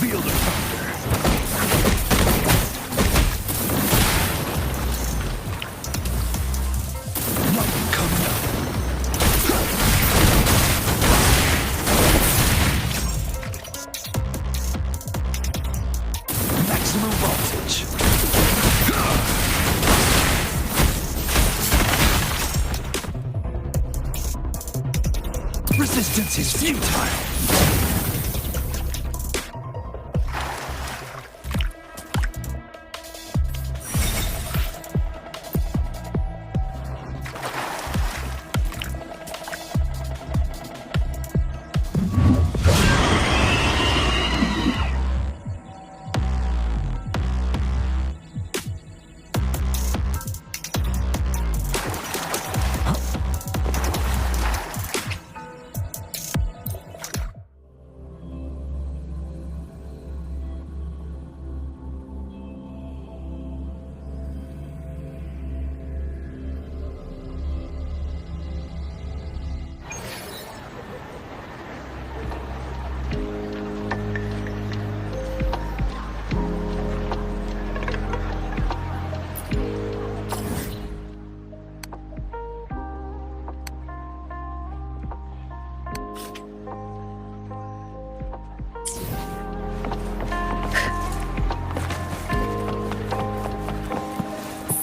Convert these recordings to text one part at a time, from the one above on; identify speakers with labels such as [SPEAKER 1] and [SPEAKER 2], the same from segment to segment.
[SPEAKER 1] Feel the thunder. Lightning coming up. Maximum voltage. Resistance is futile.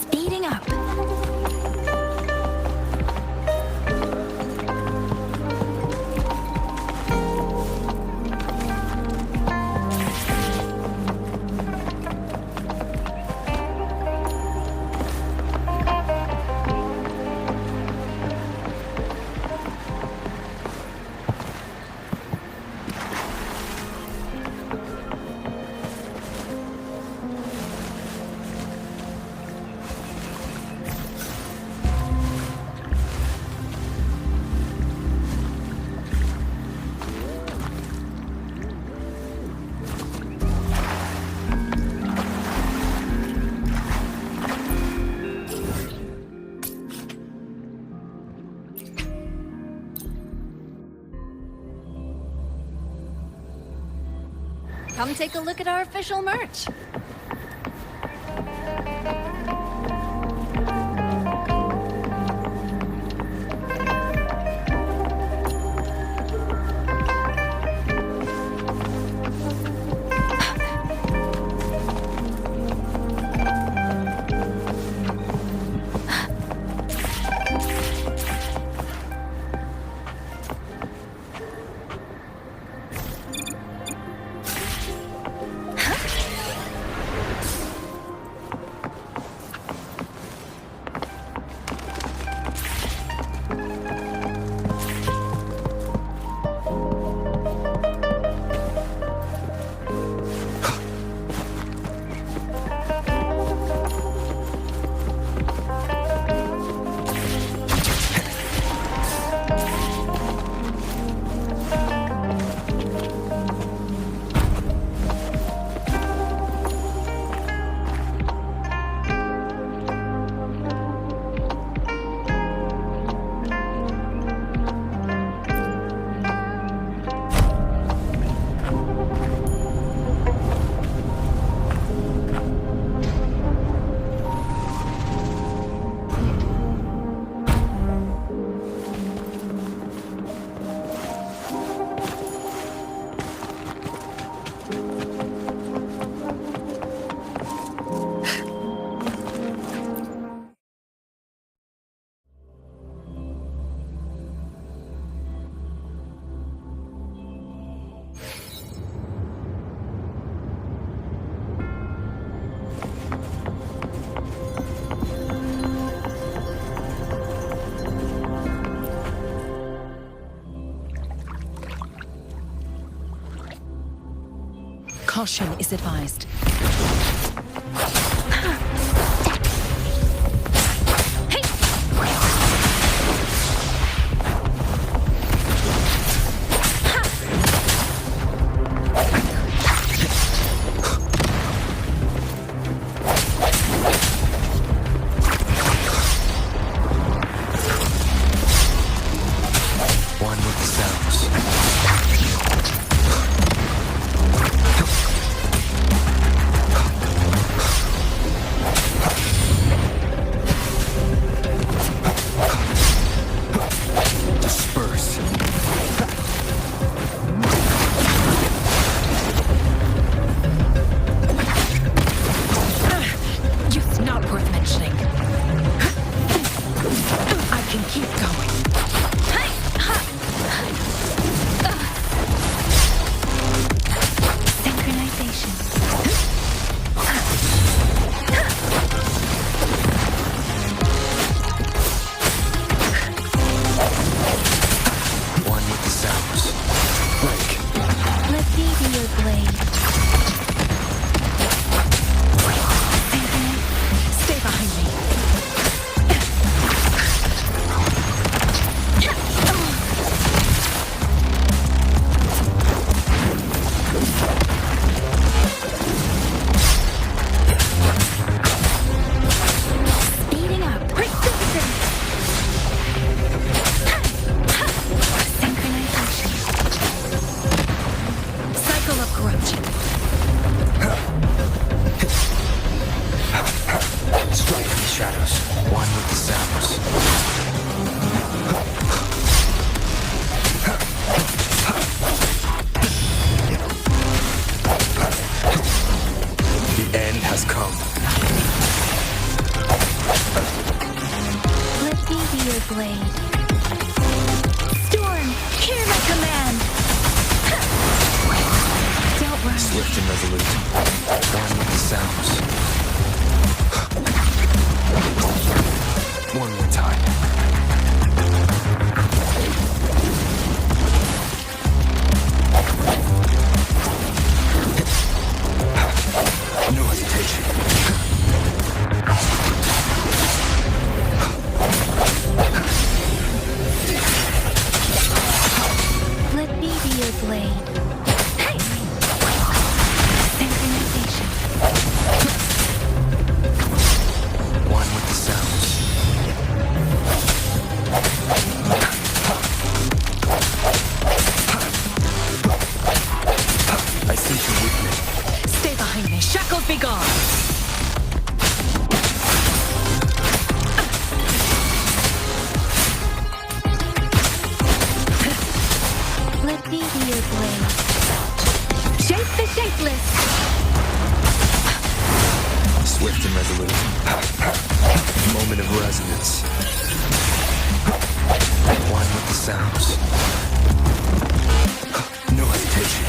[SPEAKER 2] Speeding up. Come take a look at our official merch.
[SPEAKER 3] Caution is advised.
[SPEAKER 1] One with the sounds.
[SPEAKER 2] blade. Storm, hear my command! Don't run.
[SPEAKER 1] Swift and resolute. One with the sounds. One more time. No hesitation.
[SPEAKER 2] Let me be your blade. Hey! Synchronization.
[SPEAKER 1] One with the sounds. I sense your weakness.
[SPEAKER 3] Stay behind me. Shackles be gone.
[SPEAKER 2] Let me be your blade. Shape the shapeless.
[SPEAKER 1] Swift and resolute. Moment of resonance. One with the sounds. No hesitation.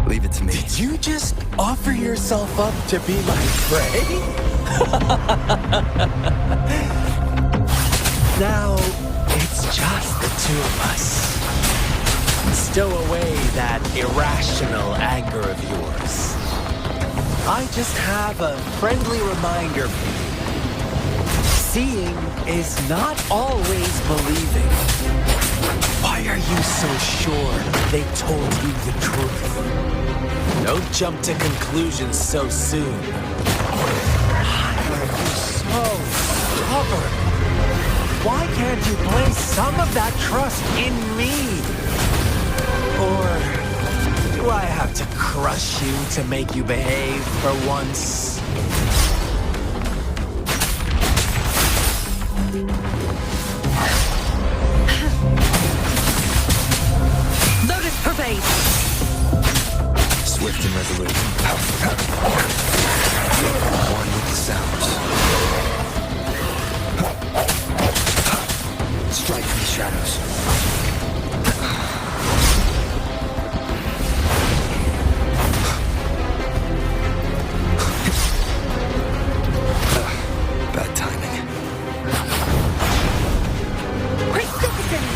[SPEAKER 1] Leave it to me.
[SPEAKER 4] Did you just offer yourself up to be my prey? Now, it's just the two of us. Stow away that irrational anger of yours. I just have a friendly reminder for you. Seeing is not always believing. Why are you so sure they told you the truth? Don't jump to conclusions so soon. Why are you so stubborn? Why can't you place some of that trust in me? Or do I have to crush you to make you behave for once?
[SPEAKER 3] Lotus pervade.
[SPEAKER 1] Swift and resolute. One with the sounds. Strike from the shadows. Bad timing.
[SPEAKER 2] Precipitant!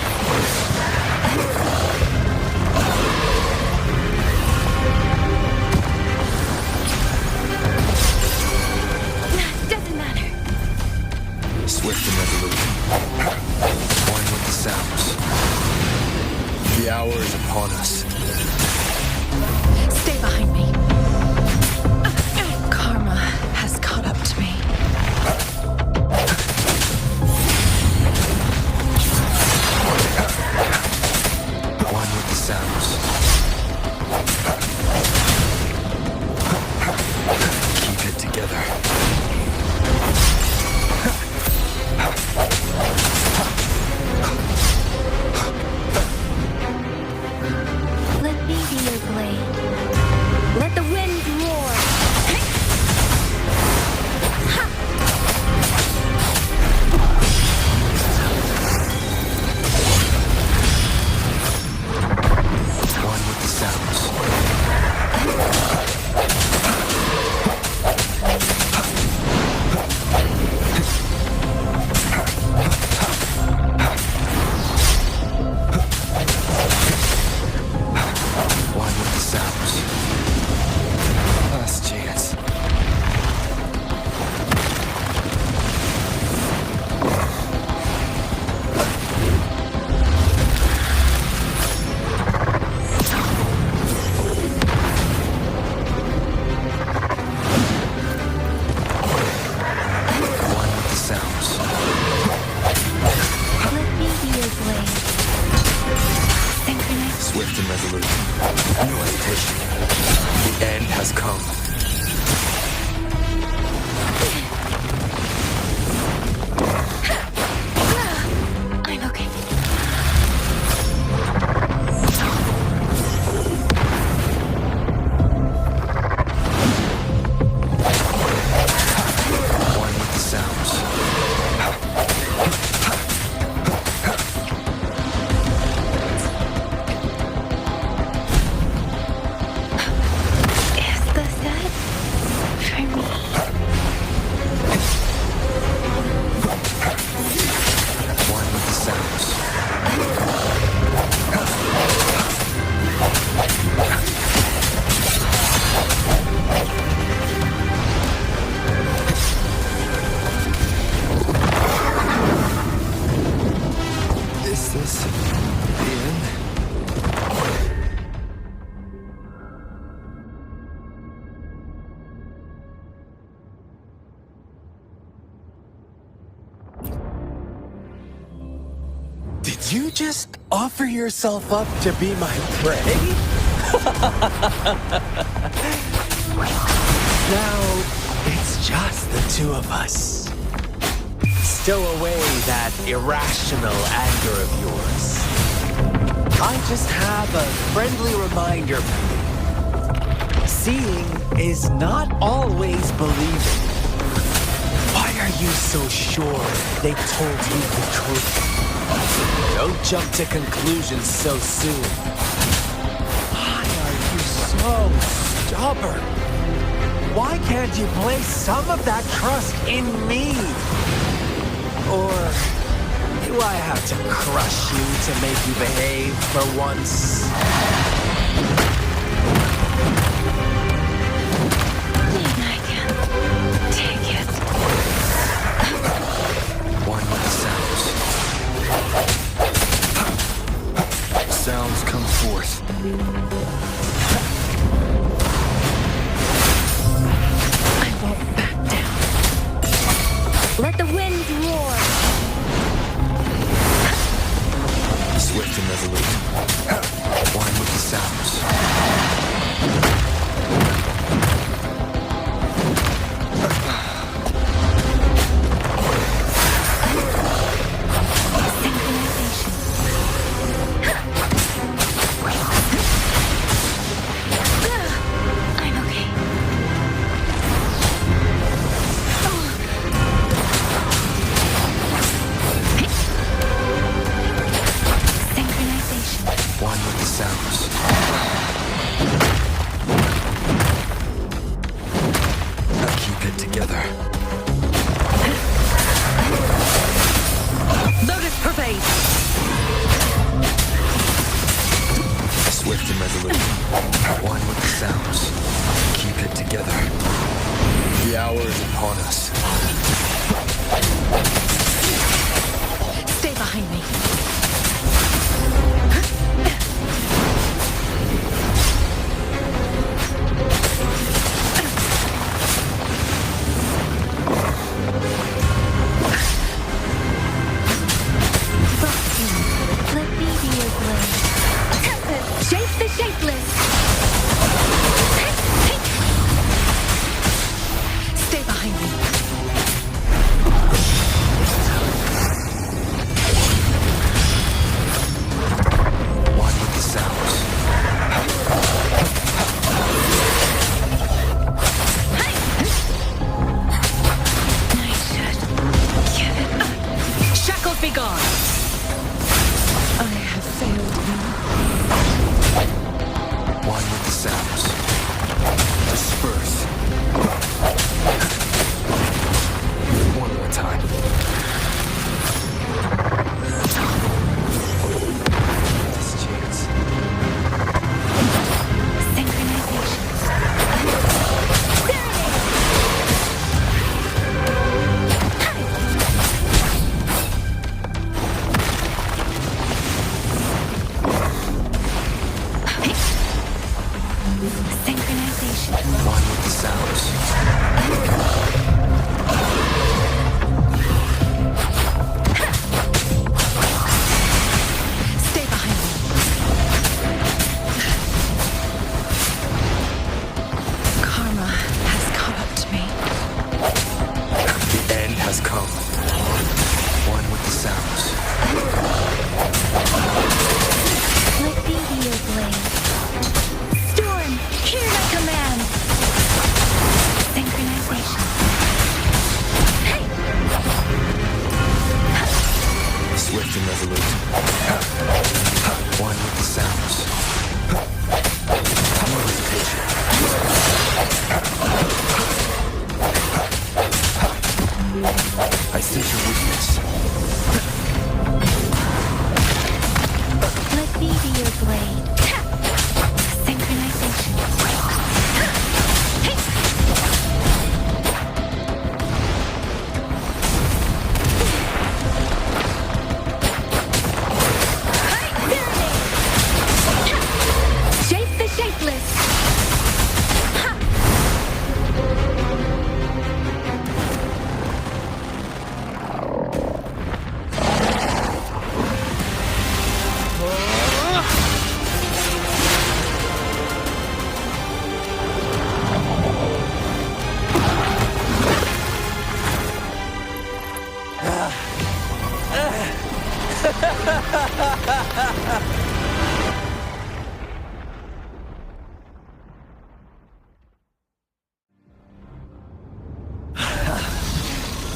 [SPEAKER 4] Did you just offer yourself up to be my prey? Now, it's just the two of us. Stow away that irrational anger of yours. I just have a friendly reminder for you. Seeing is not always believing. Why are you so sure they told you the truth? Don't jump to conclusions so soon. Why are you so stubborn? Why can't you place some of that trust in me? Or do I have to crush you to make you behave for once?
[SPEAKER 2] I can't take it.
[SPEAKER 1] One with the sounds. Sounds come forth.
[SPEAKER 2] I won't back down. Let the wind roar.
[SPEAKER 1] Swift and resolute. One with the sounds.
[SPEAKER 2] I'm okay. Synchronization.
[SPEAKER 1] One with the sounds. Now keep it together.
[SPEAKER 3] Lotus pervade.
[SPEAKER 1] Swift and resolute. One with the sounds. Keep it together. The hour is upon us.
[SPEAKER 3] Stay behind me.
[SPEAKER 2] Let me be your blade. Tempest, shape the shapeless.
[SPEAKER 3] Stay behind me.
[SPEAKER 1] One with the sounds.
[SPEAKER 2] I should give it up.
[SPEAKER 3] Shackles be gone. I have failed you.
[SPEAKER 1] One with the sounds. Disperse. One more time. This chance.
[SPEAKER 2] Synchronization. Synchronization.
[SPEAKER 1] One with the sounds.
[SPEAKER 3] Stay behind me. Karma has caught up to me.
[SPEAKER 1] The end has come. One with the sounds.
[SPEAKER 2] Let me be your blade. Storm, hear my command. Synchronization. Hey!
[SPEAKER 1] Swift and resolute. One with the sounds. No hesitation. I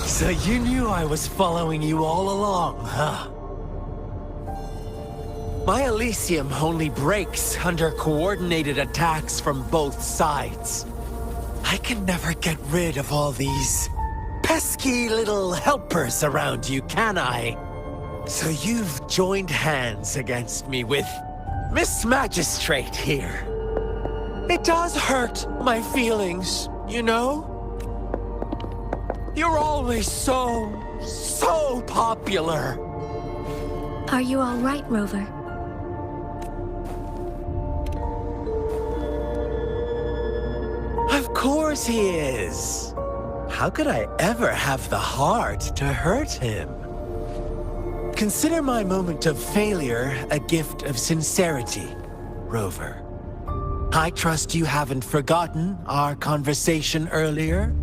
[SPEAKER 4] So you knew I was following you all along, huh? My Elysium only breaks under coordinated attacks from both sides. I can never get rid of all these pesky little helpers around you, can I? So you've joined hands against me with Miss Magistrate here. It does hurt my feelings, you know? You're always so popular.
[SPEAKER 2] Are you all right, Rover?
[SPEAKER 4] Of course he is. How could I ever have the heart to hurt him? Consider my moment of failure a gift of sincerity, Rover. I trust you haven't forgotten our conversation earlier?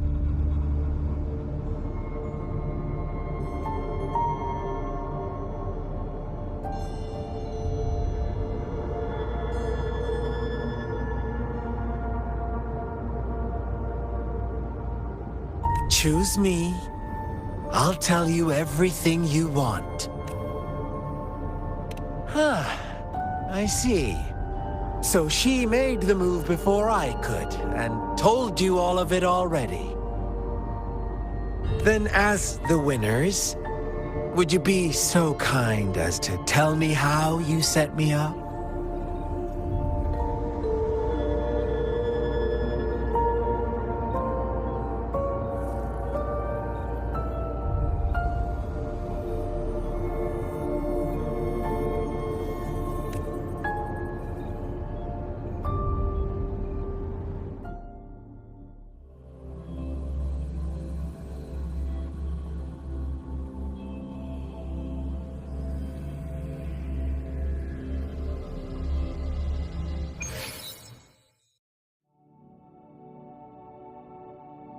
[SPEAKER 4] Choose me. I'll tell you everything you want. Huh. I see. So she made the move before I could, and told you all of it already. Then as the winners, would you be so kind as to tell me how you set me up?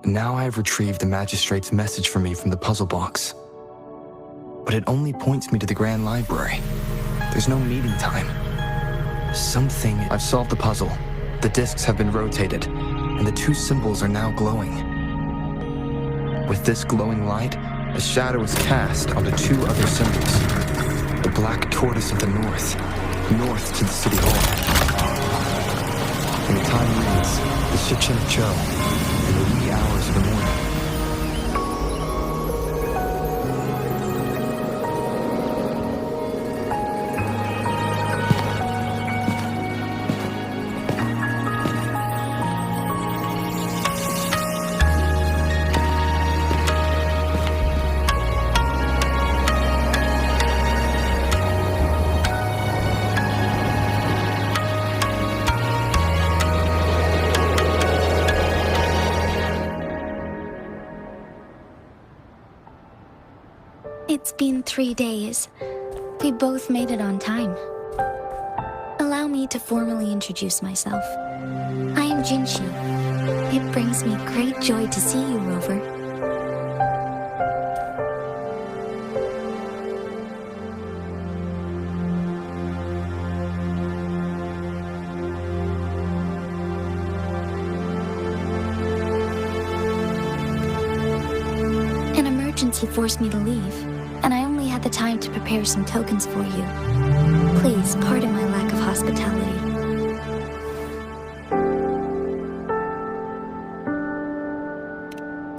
[SPEAKER 1] Now I have retrieved the Magistrate's message for me from the puzzle box. But it only points me to the Grand Library. There's no meeting time. I've solved the puzzle. The discs have been rotated, and the two symbols are now glowing. With this glowing light, a shadow is cast onto two other symbols. The black tortoise of the north to the city hall. And the time reads, the Shikshin of Cho, in the wee hours of the morning.
[SPEAKER 2] It's been 3 days. We both made it on time. Allow me to formally introduce myself. I am Jinshi. It brings me great joy to see you, Rover. An emergency forced me to leave, and I only had the time to prepare some tokens for you. Please pardon my lack of hospitality.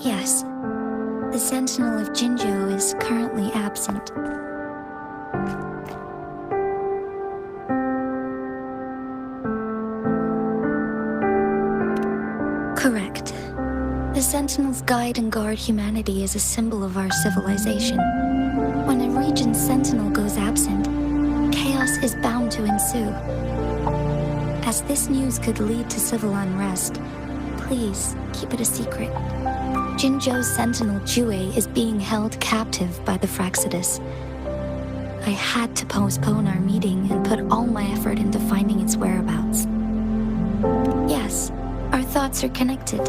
[SPEAKER 2] Yes, the Sentinel of Jinzhou is currently absent. Correct. The Sentinels guide and guard humanity as a symbol of our civilization. When a region's sentinel goes absent, chaos is bound to ensue. As this news could lead to civil unrest, please keep it a secret. Jinzhou's sentinel Jue is being held captive by the Fraxidus. I had to postpone our meeting and put all my effort into finding its whereabouts. Yes, our thoughts are connected,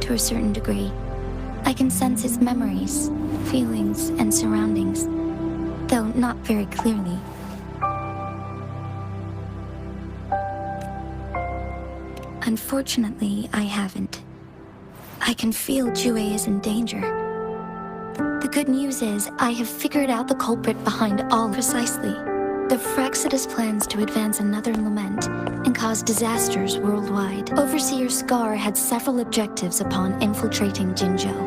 [SPEAKER 2] to a certain degree. I can sense its memories, feelings, and surroundings, though not very clearly. Unfortunately, I haven't. I can feel Jue is in danger. good news is, I have figured out the culprit behind all precisely. The Fraxidus plans to advance another lament and cause disasters worldwide. Overseer Scar had several objectives upon infiltrating Jinzhou.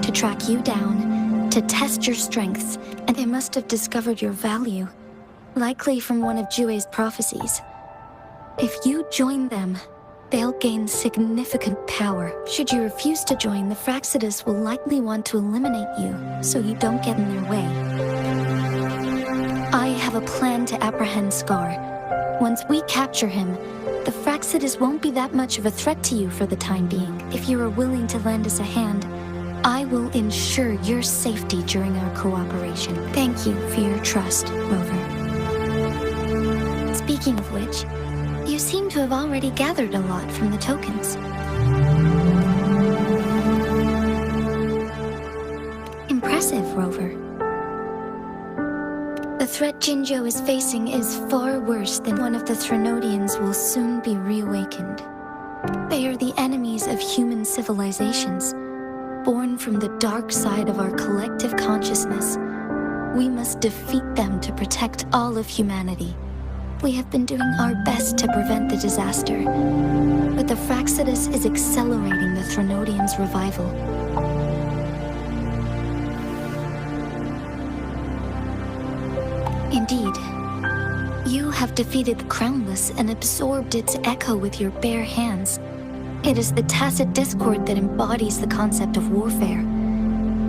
[SPEAKER 2] To track you down, to test your strengths, and they must have discovered your value, likely from one of Jue's prophecies. If you join them, they'll gain significant power. Should you refuse to join, the Fraxidus will likely want to eliminate you, so you don't get in their way. I have a plan to apprehend Scar. Once we capture him, the Fraxidus won't be that much of a threat to you for the time being. If you are willing to lend us a hand, I will ensure your safety during our cooperation. Thank you for your trust, Rover. Speaking of which, you seem to have already gathered a lot from the tokens. Impressive, Rover. The threat Jinzhou is facing is far worse than one of the Threnodians will soon be reawakened. They are the enemies of human civilizations, born from the dark side of our collective consciousness. We must defeat them to protect all of humanity. We have been doing our best to prevent the disaster, but the Fraxidus is accelerating the Threnodians' revival. Indeed, you have defeated the Crownless and absorbed its echo with your bare hands. It is the tacit discord that embodies the concept of warfare.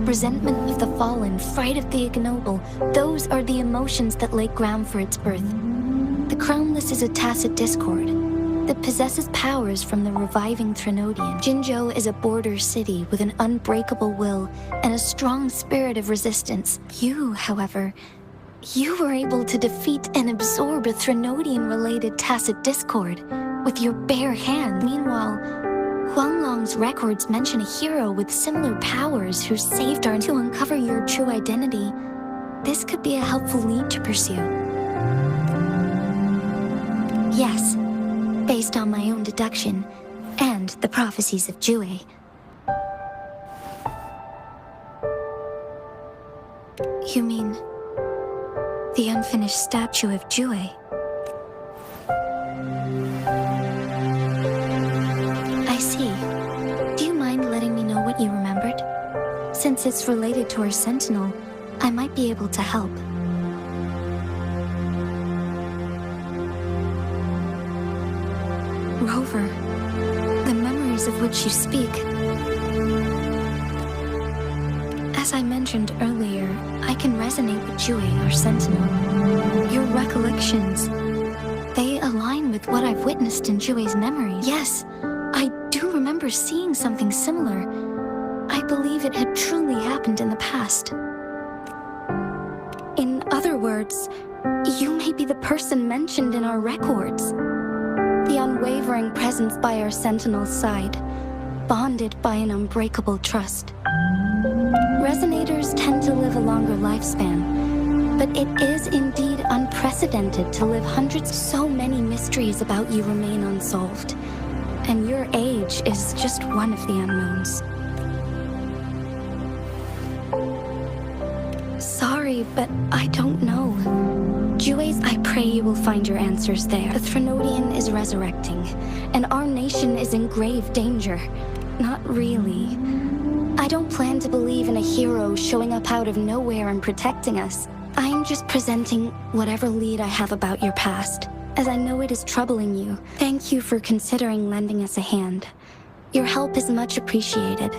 [SPEAKER 2] Resentment of the fallen, fright of the ignoble, those are the emotions that lay ground for its birth. The Crownless is a tacit discord that possesses powers from the reviving Threnodian. Jinzhou is a border city with an unbreakable will and a strong spirit of resistance. You, however, you were able to defeat and absorb a Threnodian-related tacit discord with your bare hand. Meanwhile, Huanglong's records mention a hero with similar powers who saved our... To uncover your true identity, this could be a helpful lead to pursue. Yes, based on my own deduction, and the prophecies of Jue. You mean the unfinished statue of Jue? I see. Do you mind letting me know what you remembered? Since it's related to our sentinel, I might be able to help. Rover, the memories of which you speak. As I mentioned earlier, I can resonate with Jue, our sentinel. Your recollections, they align with what I've witnessed in Jue's memories. Yes, I do remember seeing something similar. I believe it had truly happened in the past. In other words, you may be the person mentioned in our records. The unwavering presence by our sentinel's side, bonded by an unbreakable trust. Resonators tend to live a longer lifespan, but it is indeed unprecedented to live hundreds. So many mysteries about you remain unsolved, and your age is just one of the unknowns. Sorry, but I don't know. Jue's, I pray you will find your answers there. The Threnodian is resurrecting, and our nation is in grave danger. Not really. I don't plan to believe in a hero showing up out of nowhere and protecting us. I am just presenting whatever lead I have about your past, as I know it is troubling you. Thank you for considering lending us a hand. Your help is much appreciated.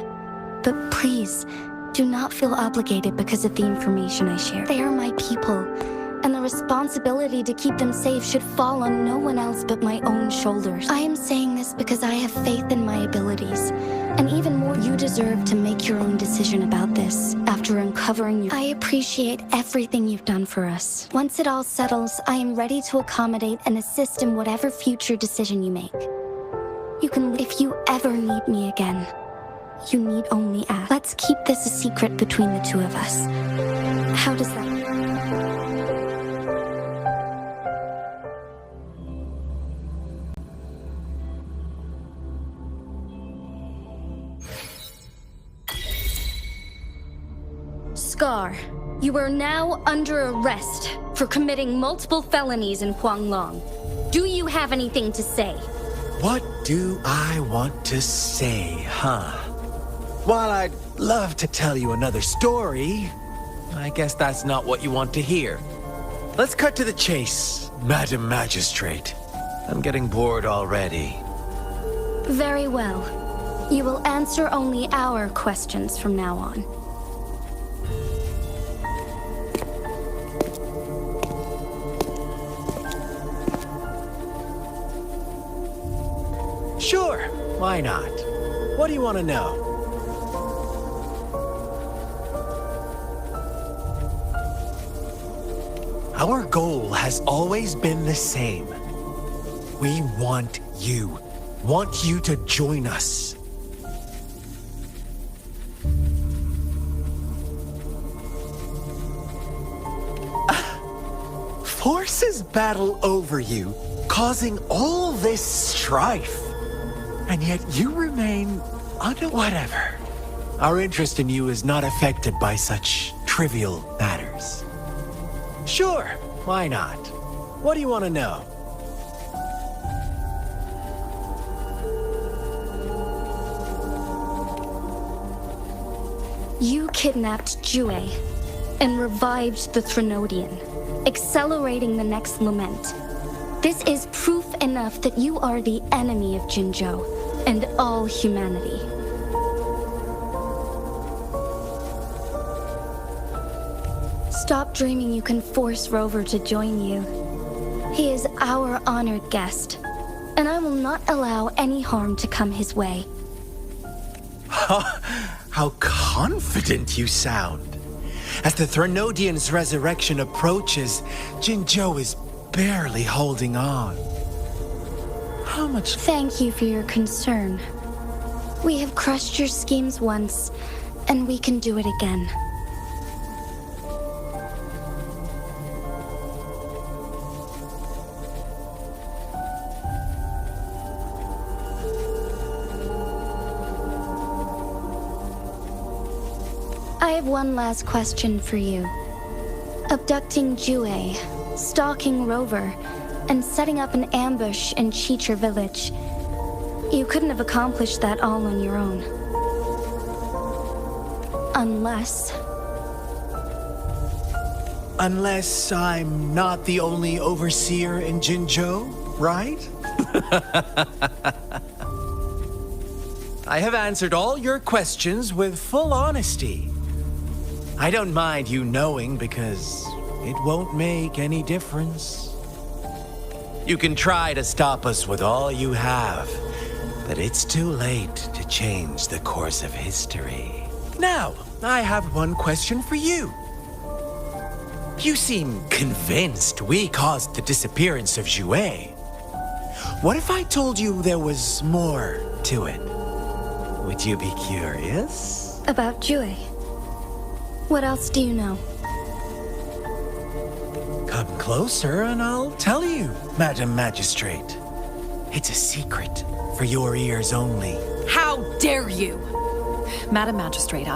[SPEAKER 2] But please, do not feel obligated because of the information I share. They are my people, and the responsibility to keep them safe should fall on no one else but my own shoulders. I am saying this because I have faith in my abilities, and even more, you deserve to make your own decision about this after uncovering your... I appreciate everything you've done for us. Once it all settles, I am ready to accommodate and assist in whatever future decision you make. You can... If you ever need me again, you need only ask. Let's keep this a secret between the two of us. How does that... Gar, you are now under arrest for committing multiple felonies in Huanglong. Do you have anything to say?
[SPEAKER 4] What do I want to say, huh? While I'd love to tell you another story, I guess that's not what you want to hear. Let's cut to the chase, Madam Magistrate. I'm getting bored already.
[SPEAKER 2] Very well. You will answer only our questions from now on.
[SPEAKER 4] Sure, why not? What do you want to know? Our goal has always been the same. We want you to join us. Forces battle over you, causing all this strife. And yet you remain whatever. Our interest in you is not affected by such trivial matters. Sure, why not? What do you want to know?
[SPEAKER 2] You kidnapped Jue and revived the Threnodian, accelerating the next lament. This is proof enough that you are the enemy of Jinzhou and all humanity. Stop dreaming you can force Rover to join you. He is our honored guest, and I will not allow any harm to come his way.
[SPEAKER 4] How confident you sound. As the Threnodian's resurrection approaches, Jinzhou is barely holding on. How much...
[SPEAKER 2] Thank you for your concern. We have crushed your schemes once, and we can do it again. I have one last question for you. Abducting Jue, stalking Rover, and setting up an ambush in Chicher village. You couldn't have accomplished that all on your own. Unless
[SPEAKER 4] I'm not the only overseer in Jinzhou, right? I have answered all your questions with full honesty. I don't mind you knowing because it won't make any difference. You can try to stop us with all you have, but it's too late to change the course of history. Now, I have one question for you. You seem convinced we caused the disappearance of Jue. What if I told you there was more to it? Would you be curious?
[SPEAKER 2] about Jue. What else do you know?
[SPEAKER 4] Come closer and I'll tell you, Madam Magistrate. It's a secret for your ears only.
[SPEAKER 3] How dare you! Madam Magistrate,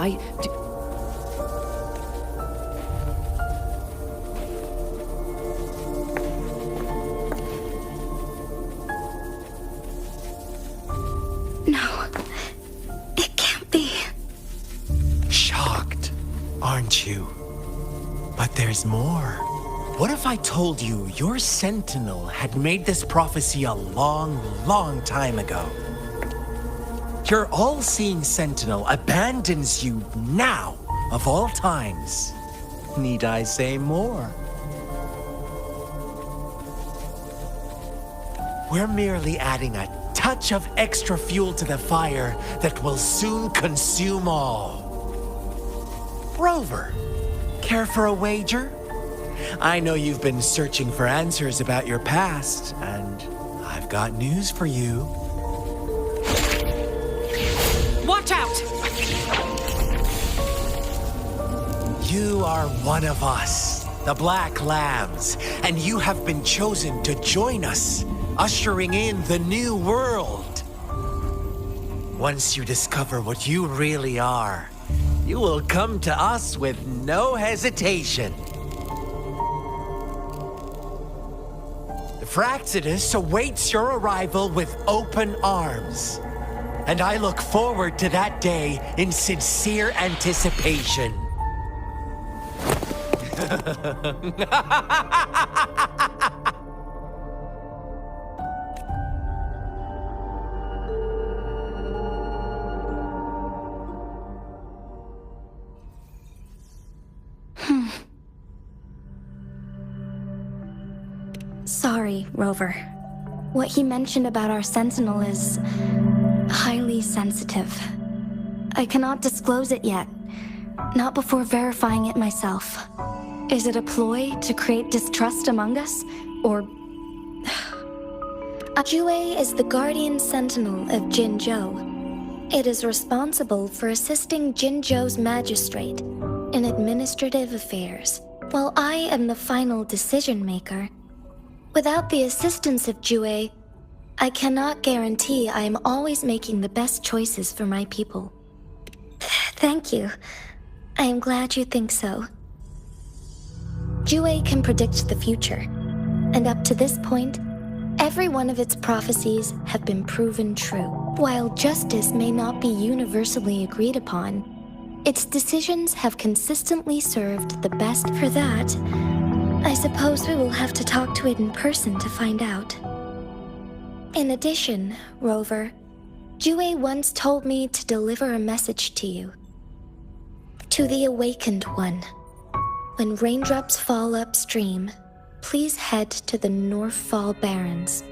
[SPEAKER 2] No. It can't be.
[SPEAKER 4] Shocked, aren't you? But there's more. What if I told you your sentinel had made this prophecy a long, long time ago? Your all-seeing sentinel abandons you now, of all times. Need I say more? We're merely adding a touch of extra fuel to the fire that will soon consume all. Rover, care for a wager? I know you've been searching for answers about your past, and I've got news for you.
[SPEAKER 3] watch out!
[SPEAKER 4] You are one of us, the Black Lambs, and you have been chosen to join us, ushering in the new world. Once you discover what you really are, you will come to us with no hesitation. The Fraxidus awaits your arrival with open arms, and I look forward to that day in sincere anticipation.
[SPEAKER 2] Sorry, Rover. What he mentioned about our Sentinel is highly sensitive. I cannot disclose it yet, not before verifying it myself. Is it a ploy to create distrust among us, or... Jue is the guardian sentinel of Jinzhou. It is responsible for assisting Jinzhou's magistrate in administrative affairs, while I am the final decision maker. Without the assistance of Jue, I cannot guarantee I am always making the best choices for my people. Thank you. I am glad you think so. Jue can predict the future, and up to this point, every one of its prophecies have been proven true. While justice may not be universally agreed upon, its decisions have consistently served the best. For that, I suppose we will have to talk to it in person to find out. In addition, Rover, Jue once told me to deliver a message to you. To the Awakened One. When raindrops fall upstream, please head to the Northfall Barrens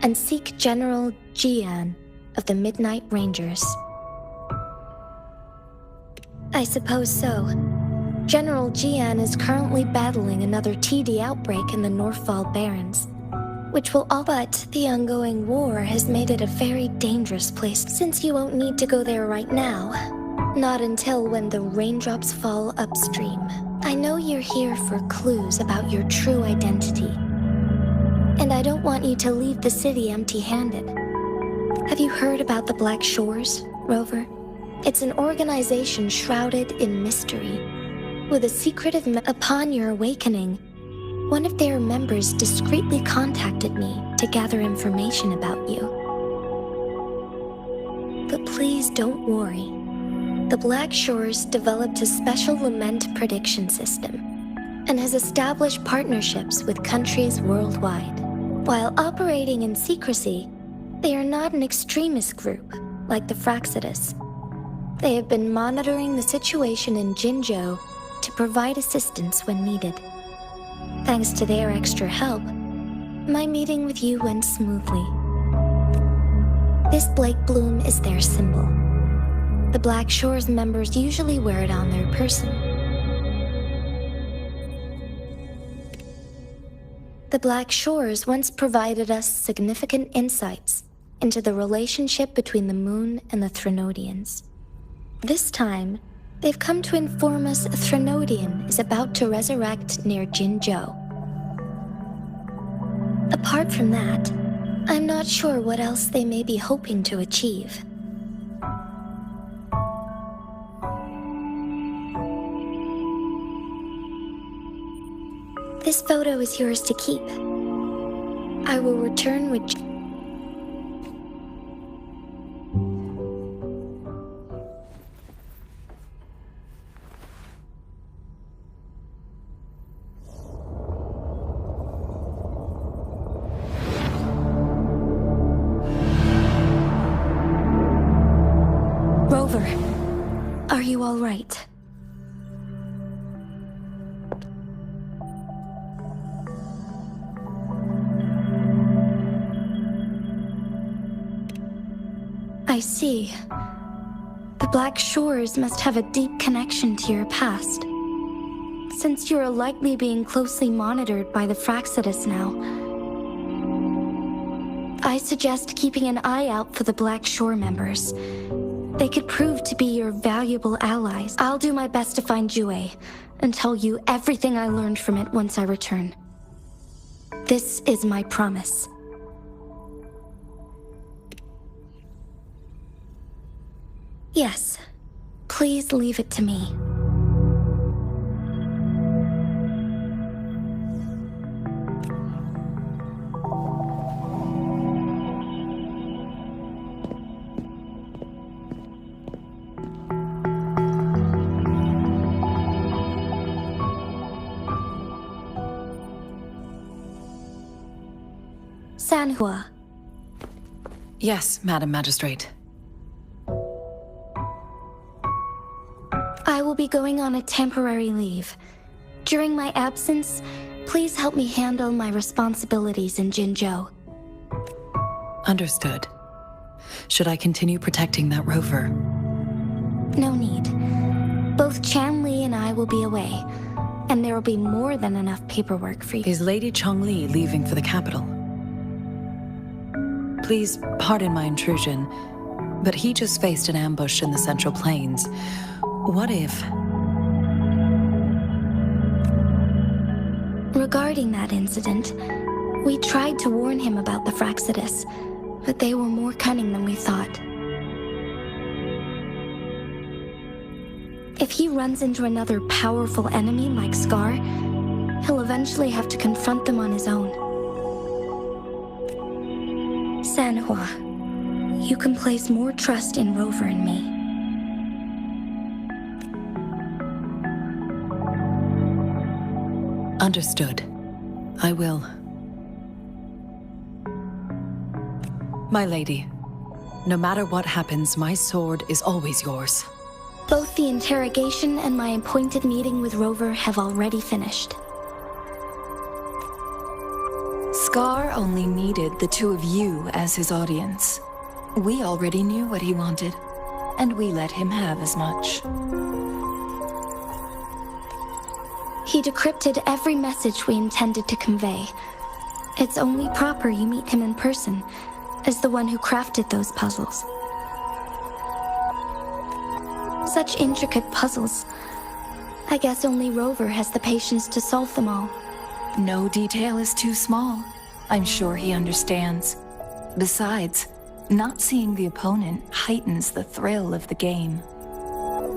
[SPEAKER 2] and seek General Jian of the Midnight Rangers. I suppose so. General Jian is currently battling another TD outbreak in the Northfall Barrens, which will all but the ongoing war has made it a very dangerous place. Since you won't need to go there right now, not until when the raindrops fall upstream. I know you're here for clues about your true identity, and I don't want you to leave the city empty-handed. Have you heard about the Black Shores, Rover? It's an organization shrouded in mystery, with a secretive upon your awakening. One of their members discreetly contacted me to gather information about you. But please don't worry. The Black Shores developed a special lament prediction system and has established partnerships with countries worldwide. While operating in secrecy, they are not an extremist group like the Fraxidus. They have been monitoring the situation in Jinzhou to provide assistance when needed. Thanks to their extra help, my meeting with you went smoothly. This Blake Bloom is their symbol. The Black Shores members usually wear it on their person. The Black Shores once provided us significant insights into the relationship between the moon and the Threnodians. This time, they've come to inform us a Threnodian is about to resurrect near Jinzhou. Apart from that, I'm not sure what else they may be hoping to achieve. This photo is yours to keep. I will return with... Rover, are you all right? I see. The Black Shores must have a deep connection to your past, since you are likely being closely monitored by the Fraxidus now. I suggest keeping an eye out for the Black Shore members. They could prove to be your valuable allies. I'll do my best to find Jue and tell you everything I learned from it once I return. This is my promise. Yes, Please leave it to me. Sanhua.
[SPEAKER 3] Yes, Madam Magistrate.
[SPEAKER 2] I will be going on a temporary leave. During my absence, please help me handle my responsibilities in Jinzhou.
[SPEAKER 3] Understood. Should I continue protecting that rover?
[SPEAKER 2] No need. Both Chanli and I will be away, and there will be more than enough paperwork for you.
[SPEAKER 3] Is Lady Chongli leaving for the capital? Please pardon my intrusion, but he just faced an ambush in the Central Plains. What if...
[SPEAKER 2] Regarding that incident, we tried to warn him about the Fraxidus, but they were more cunning than we thought. If he runs into another powerful enemy like Scar, he'll eventually have to confront them on his own. Sanhua, you can place more trust in Rover and me.
[SPEAKER 3] Understood. I will. My lady, no matter what happens, my sword is always yours.
[SPEAKER 2] Both the interrogation and my appointed meeting with Rover have already finished.
[SPEAKER 5] Scar only needed the two of you as his audience. We already knew what he wanted, and we let him have as much.
[SPEAKER 2] He decrypted every message we intended to convey. It's only proper you meet him in person, as the one who crafted those puzzles. Such intricate puzzles. I guess only Rover has the patience to solve them all.
[SPEAKER 5] No detail is too small. I'm sure he understands. Besides, not seeing the opponent heightens the thrill of the game.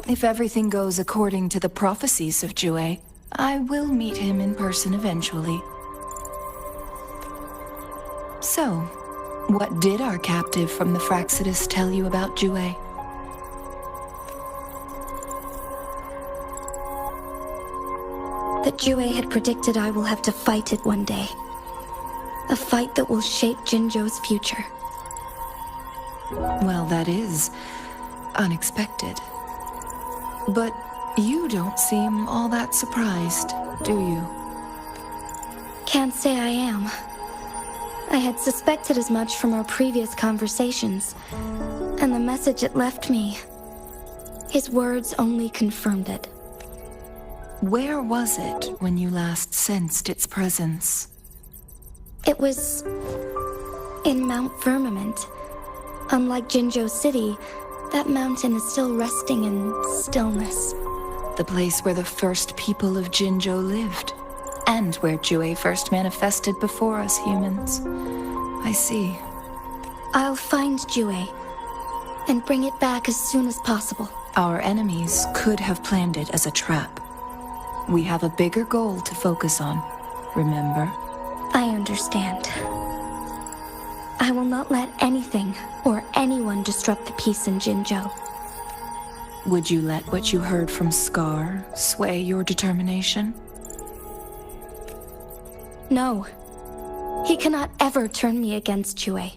[SPEAKER 5] If everything goes according to the prophecies of Jue, I will meet him in person eventually. So, what did our captive from the Fraxidus tell you about Jue?
[SPEAKER 2] That Jue had predicted I will have to fight it one day. A fight that will shape Jinzhou's future.
[SPEAKER 5] Well, that is unexpected. But you don't seem all that surprised, do you?
[SPEAKER 2] Can't say I am. I had suspected as much from our previous conversations, and the message it left me. His words only confirmed it.
[SPEAKER 5] Where was it when you last sensed its presence?
[SPEAKER 2] It was in Mount Firmament. Unlike Jinzhou City, that mountain is still resting in stillness.
[SPEAKER 5] The place where the first people of Jinzhou lived, and where Jue first manifested before us humans. I see.
[SPEAKER 2] I'll find Jue and bring it back as soon as possible.
[SPEAKER 5] Our enemies could have planned it as a trap. We have a bigger goal to focus on, remember?
[SPEAKER 2] I understand. I will not let anything or anyone disrupt the peace in Jinzhou.
[SPEAKER 5] Would you let what you heard from Scar sway your determination?
[SPEAKER 2] No. He cannot ever turn me against Jue.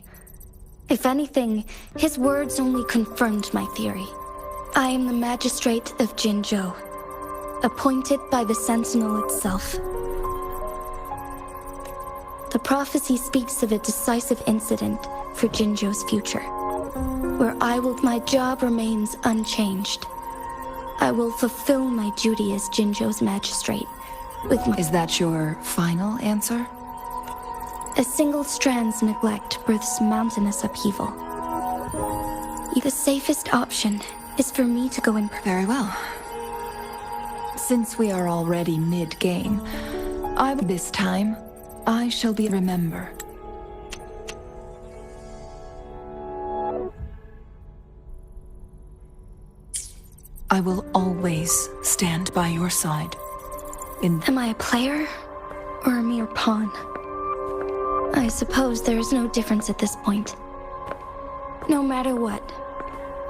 [SPEAKER 2] If anything, his words only confirmed my theory. I am the magistrate of Jinzhou, appointed by the Sentinel itself. The prophecy speaks of a decisive incident for Jinzhou's future, where my job remains unchanged. I will fulfill my duty as Jinzhou's magistrate with my...
[SPEAKER 5] Is that your final answer?
[SPEAKER 2] A single strand's neglect births mountainous upheaval. The safest option is for me to go in...
[SPEAKER 5] Very well. Since we are already mid-game, this time, I shall be remember. I will always stand by your side.
[SPEAKER 2] Am I a player or a mere pawn? I suppose there is no difference at this point. No matter what,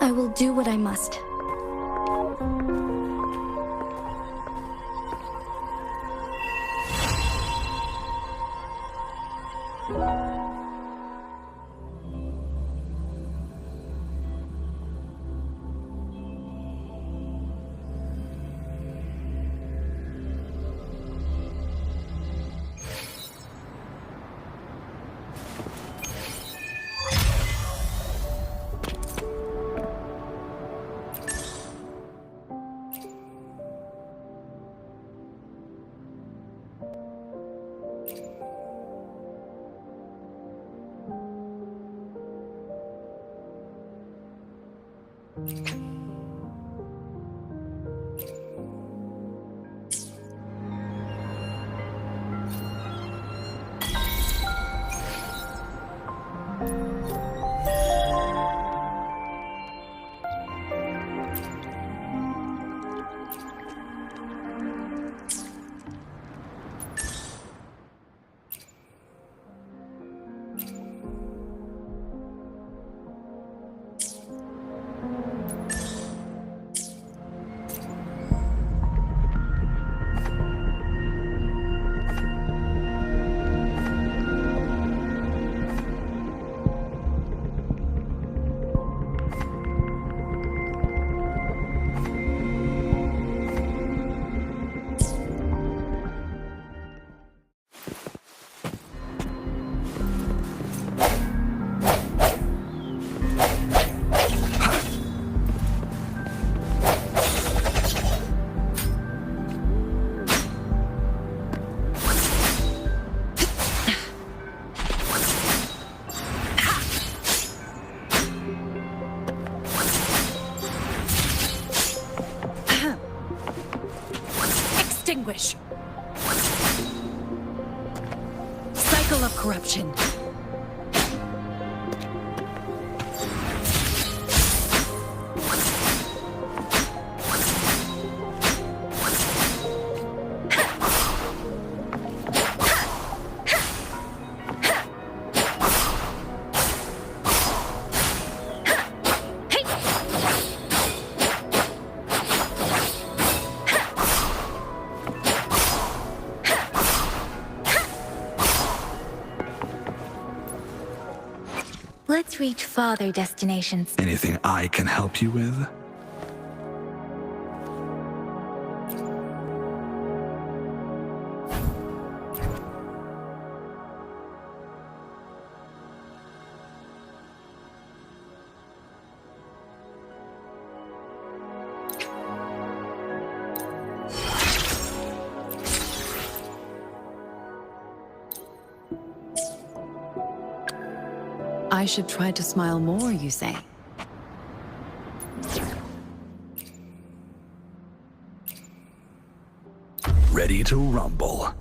[SPEAKER 2] I will do what I must.
[SPEAKER 3] Extinguish. Cycle of corruption.
[SPEAKER 2] Let's reach farther destinations.
[SPEAKER 6] Anything I can help you with?
[SPEAKER 3] I should try to smile more, you say?
[SPEAKER 6] Ready to rumble.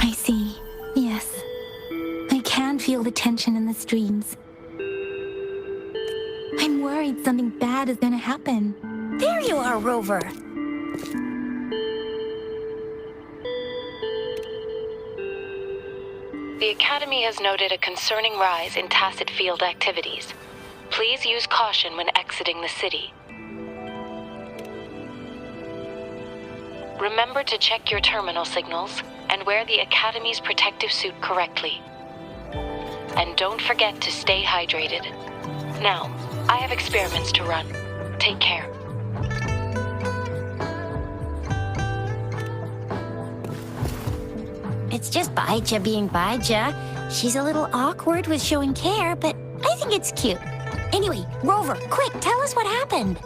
[SPEAKER 2] I see. Yes. I can feel the tension in the streams. I'm worried something bad is gonna happen. There you are, Rover!
[SPEAKER 7] The Academy has noted a concerning rise in tacit field activities. Please use caution when exiting the city. Remember to check your terminal signals and wear the Academy's protective suit correctly. And don't forget to stay hydrated. Now, I have experiments to run. Take care.
[SPEAKER 2] It's just Baija being Baija. She's a little awkward with showing care, but I think it's cute. Anyway, Rover, quick, tell us what happened.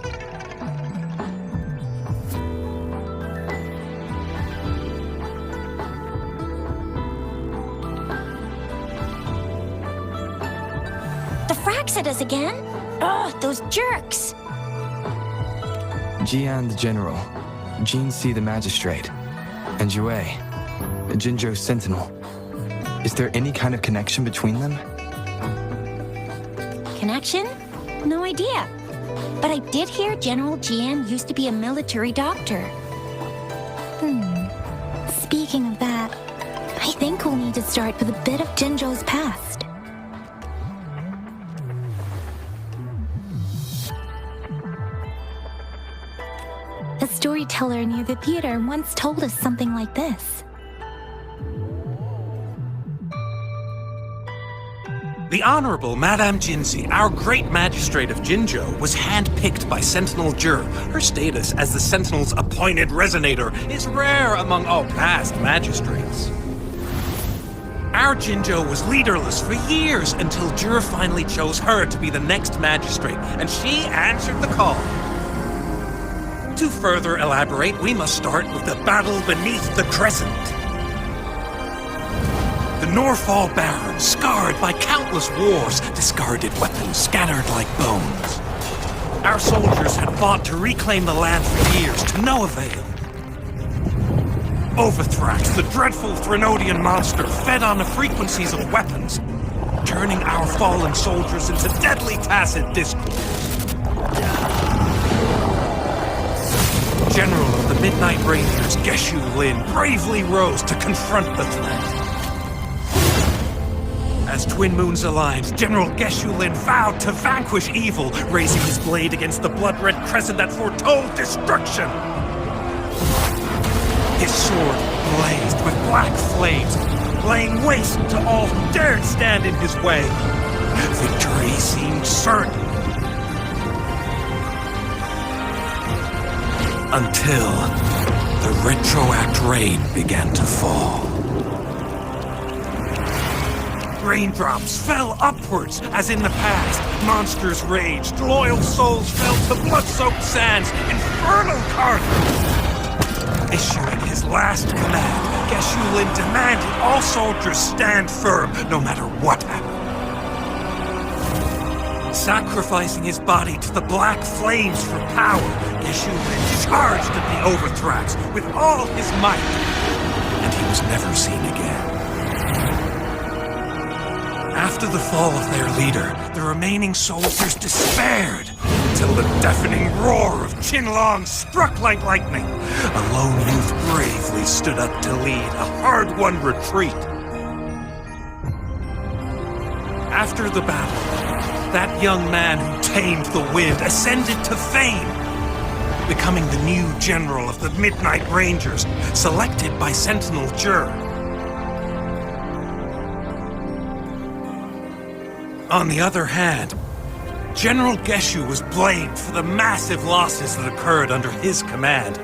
[SPEAKER 2] The fracks at us again? Ugh, those jerks!
[SPEAKER 1] Jian the General, Jin Si the Magistrate, and Yue, Jinzhou's Sentinel. Is there any kind of connection between them?
[SPEAKER 2] Connection? No idea. But I did hear General Jian used to be a military doctor.
[SPEAKER 8] Speaking of that, I think we'll need to start with a bit of Jinzhou's past. A storyteller near the theater once told us something like this.
[SPEAKER 9] The Honorable Madame Jinzi, our great magistrate of Jinzhou, was handpicked by Sentinel Jur. Her status as the Sentinel's appointed resonator is rare among all past magistrates. Our Jinzhou was leaderless for years until Jur finally chose her to be the next magistrate, and she answered the call. To further elaborate, we must start with the battle beneath the crescent. The Norfall Barons, scarred by countless wars, discarded weapons scattered like bones. Our soldiers had fought to reclaim the land for years, to no avail. Overthrax, the dreadful Threnodian monster, fed on the frequencies of weapons, turning our fallen soldiers into deadly tacit discourse. General of the Midnight Rangers, Geshu Lin, bravely rose to confront the threat. As Twin Moons aligned, General Geshu Lin vowed to vanquish evil, raising his blade against the blood-red crescent that foretold destruction. His sword blazed with black flames, laying waste to all who dared stand in his way. Victory seemed certain. Until the retroact rain began to fall. Raindrops fell upwards, as in the past. Monsters raged, loyal souls fell to blood-soaked sands, infernal carnage. Issuing his last command, Geshu Lin demanded all soldiers stand firm, no matter what happened. Sacrificing his body to the black flames for power, Geshu Lin charged at the Overthrax with all his might, and he was never seen again. After the fall of their leader, the remaining soldiers despaired, until the deafening roar of Qinlong struck like lightning. A lone youth bravely stood up to lead a hard-won retreat. After the battle, that young man who tamed the wind ascended to fame, becoming the new general of the Midnight Rangers, selected by Sentinel Jur. On the other hand, General Geshu was blamed for the massive losses that occurred under his command,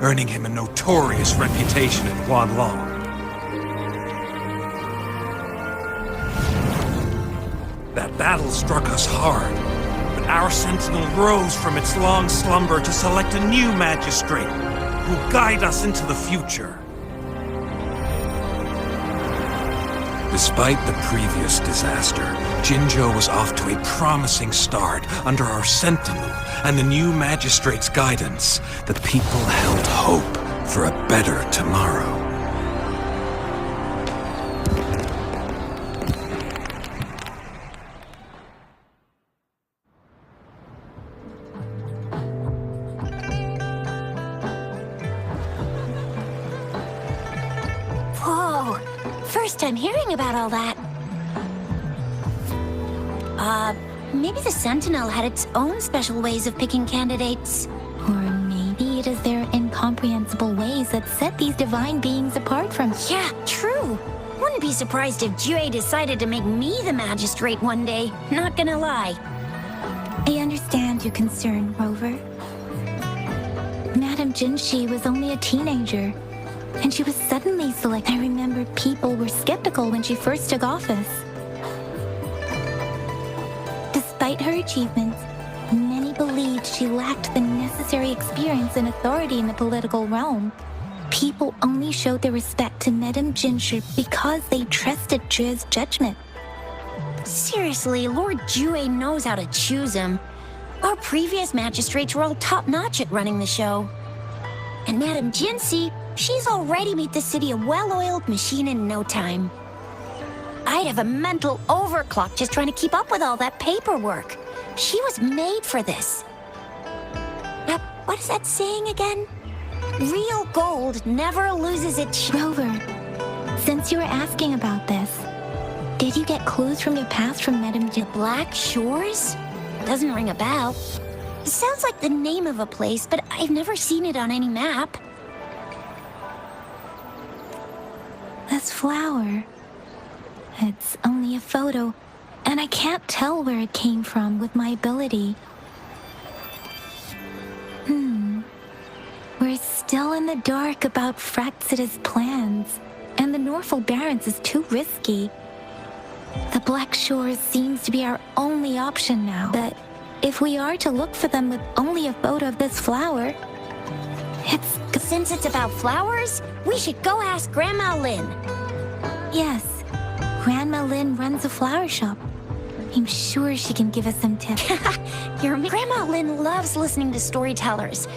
[SPEAKER 9] earning him a notorious reputation in Guanlong. That battle struck us hard, but our sentinel rose from its long slumber to select a new magistrate who will guide us into the future. Despite the previous disaster, Jinzhou was off to a promising start under our sentinel and the new magistrate's guidance. The people held hope for a better tomorrow.
[SPEAKER 2] Whoa! First time hearing about all that. Maybe the Sentinel had its own special ways of picking candidates.
[SPEAKER 8] Or maybe it is their incomprehensible ways that set these divine beings apart from...
[SPEAKER 2] Yeah, true. Wouldn't be surprised if Jue decided to make me the magistrate one day. Not gonna lie.
[SPEAKER 8] I understand your concern, Rover. Madame Jinshi was only a teenager, and she was suddenly selected. I remember remember people were skeptical when she first took office. Despite her achievements, many believed she lacked the necessary experience and authority in the political realm. People only showed their respect to Madame Ginger because they trusted Jue's judgment.
[SPEAKER 10] Seriously, Lord Jue knows how to choose him. Our previous magistrates were all top-notch at running the show. And Madame Jinsi, she's already made the city a well-oiled machine in no time. I'd have a mental overclock just trying to keep up with all that paperwork. She was made for this. What is that saying again? Real gold never loses its
[SPEAKER 8] Rover, since you were asking about this, did you get clues from your past from Madame
[SPEAKER 10] The Black Shores? Doesn't ring a bell. It sounds like the name of a place, but I've never seen it on any map.
[SPEAKER 8] This flower. It's only a photo, and I can't tell where it came from with my ability. We're still in the dark about Fraxita's plans, and the Norfolk Barrens is too risky. The Black Shores seems to be our only option now, but if we are to look for them with only a photo of this flower,
[SPEAKER 10] Since it's about flowers, we should go ask Grandma Lynn.
[SPEAKER 8] Yes, Grandma Lynn runs a flower shop. I'm sure she can give us some tips.
[SPEAKER 10] Grandma Lynn loves listening to storytellers.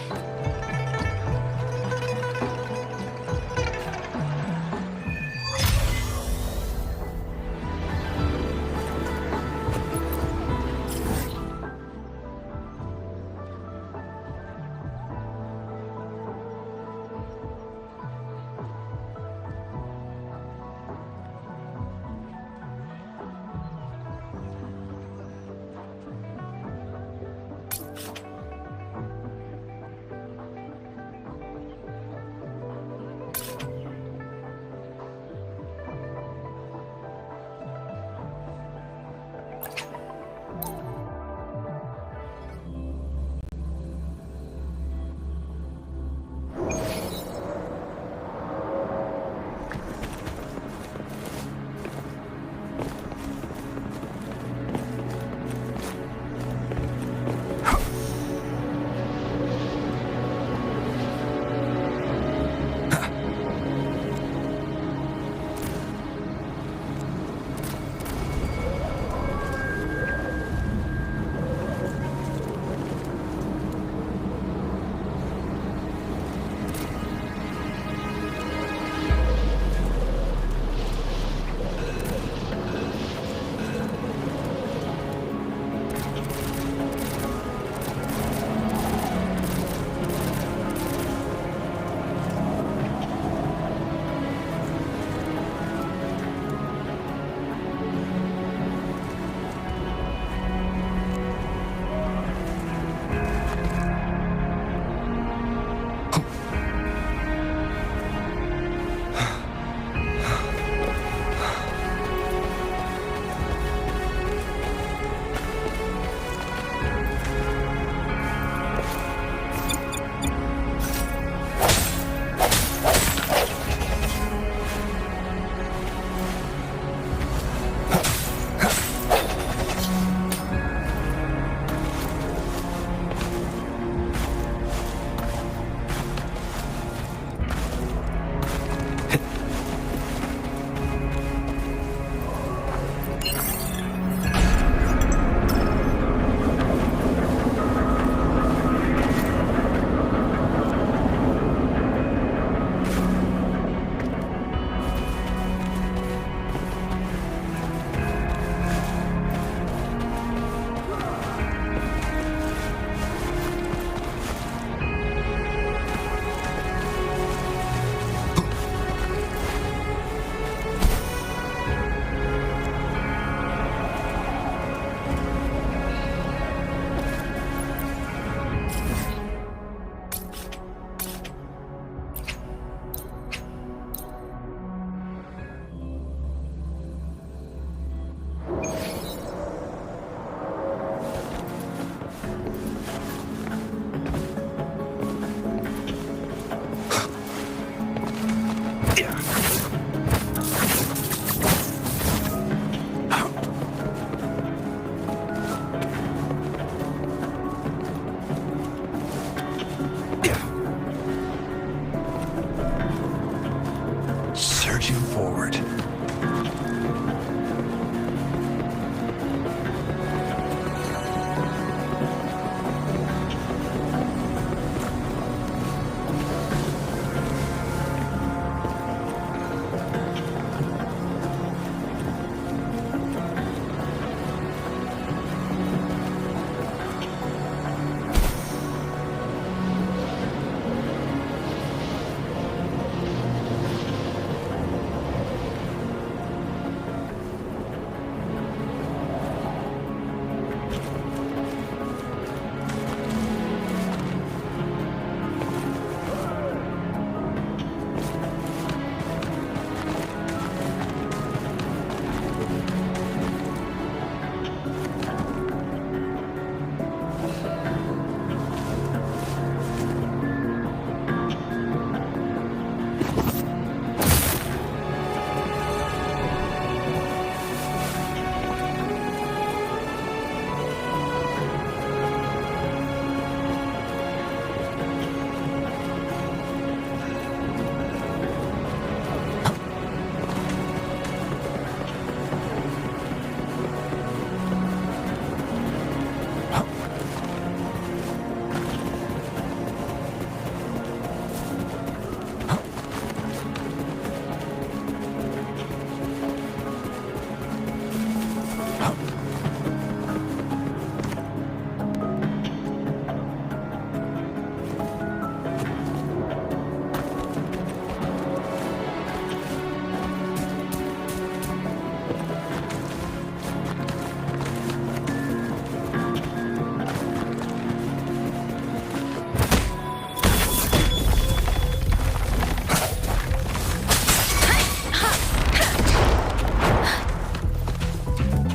[SPEAKER 6] start.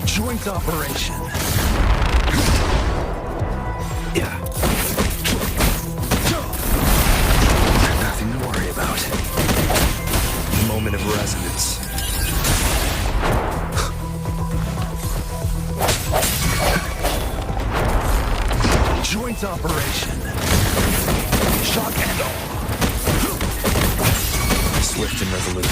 [SPEAKER 6] Joint operation. Yeah. Nothing to worry about. Moment of resonance. Joint operation. Shock and all. Swift and resolute.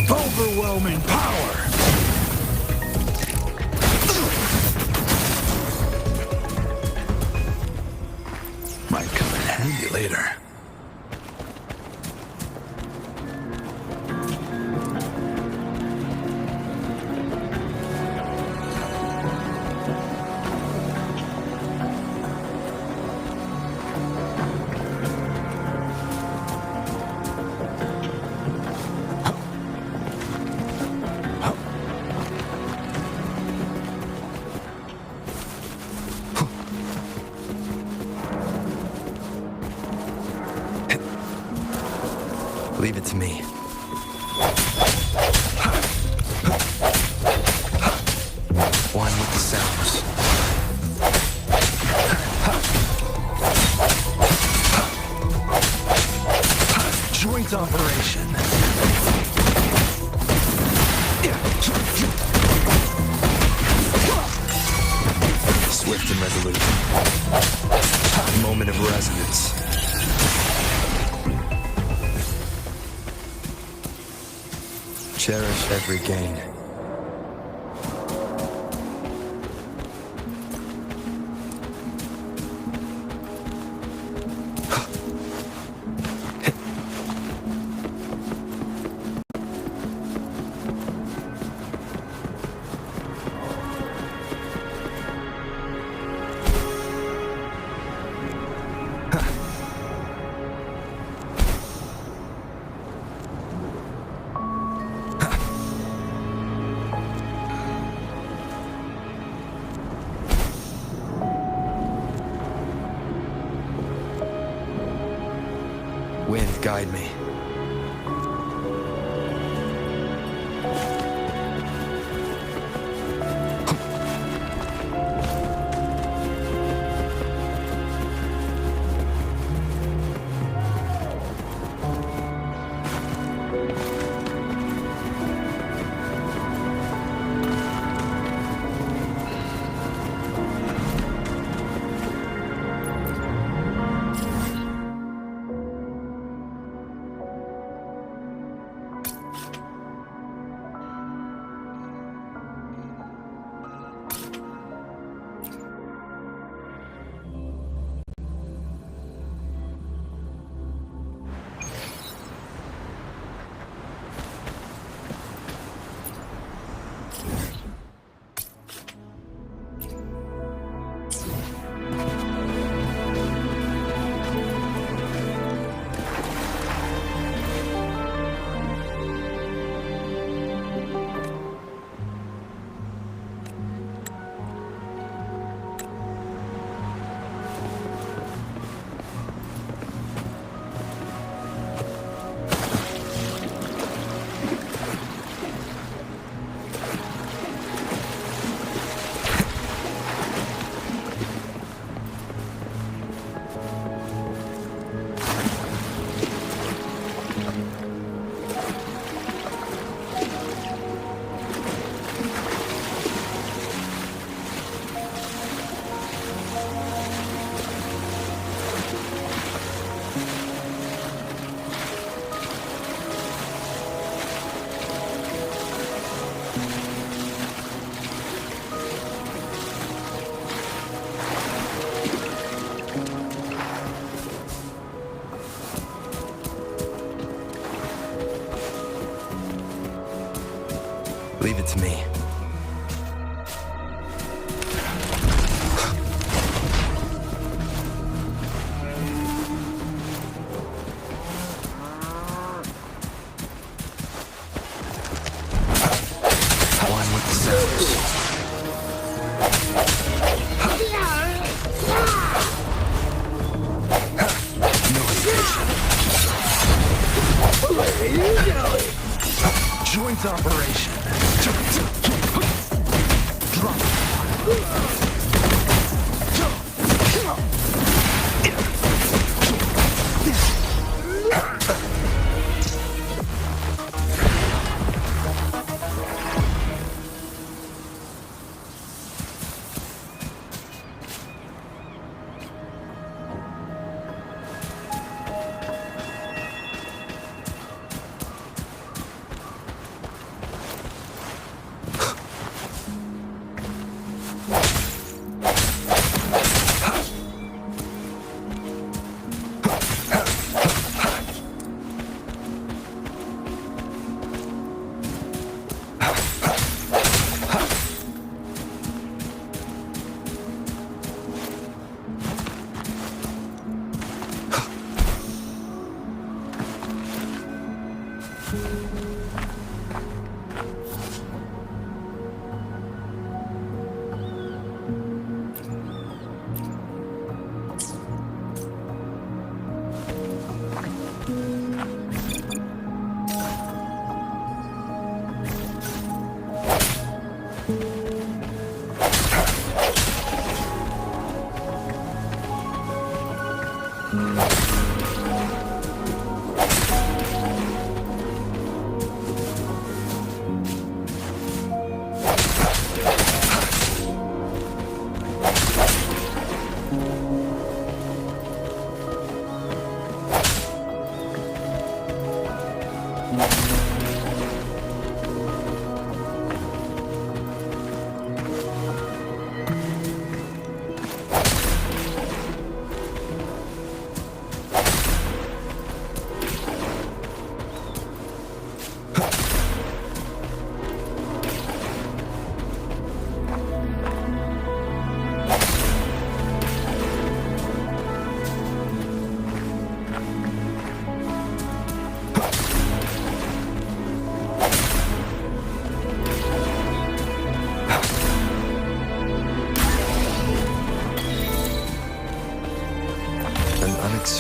[SPEAKER 6] Overwhelming power! Might come in handy later. Leave it to me. One with the sounds. Joint operation. Swift and resolute. Moment of resonance. Cherish every gain. Wind, guide me. Leave it to me. One with the sounds. Joint operation.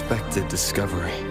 [SPEAKER 1] unexpected discovery.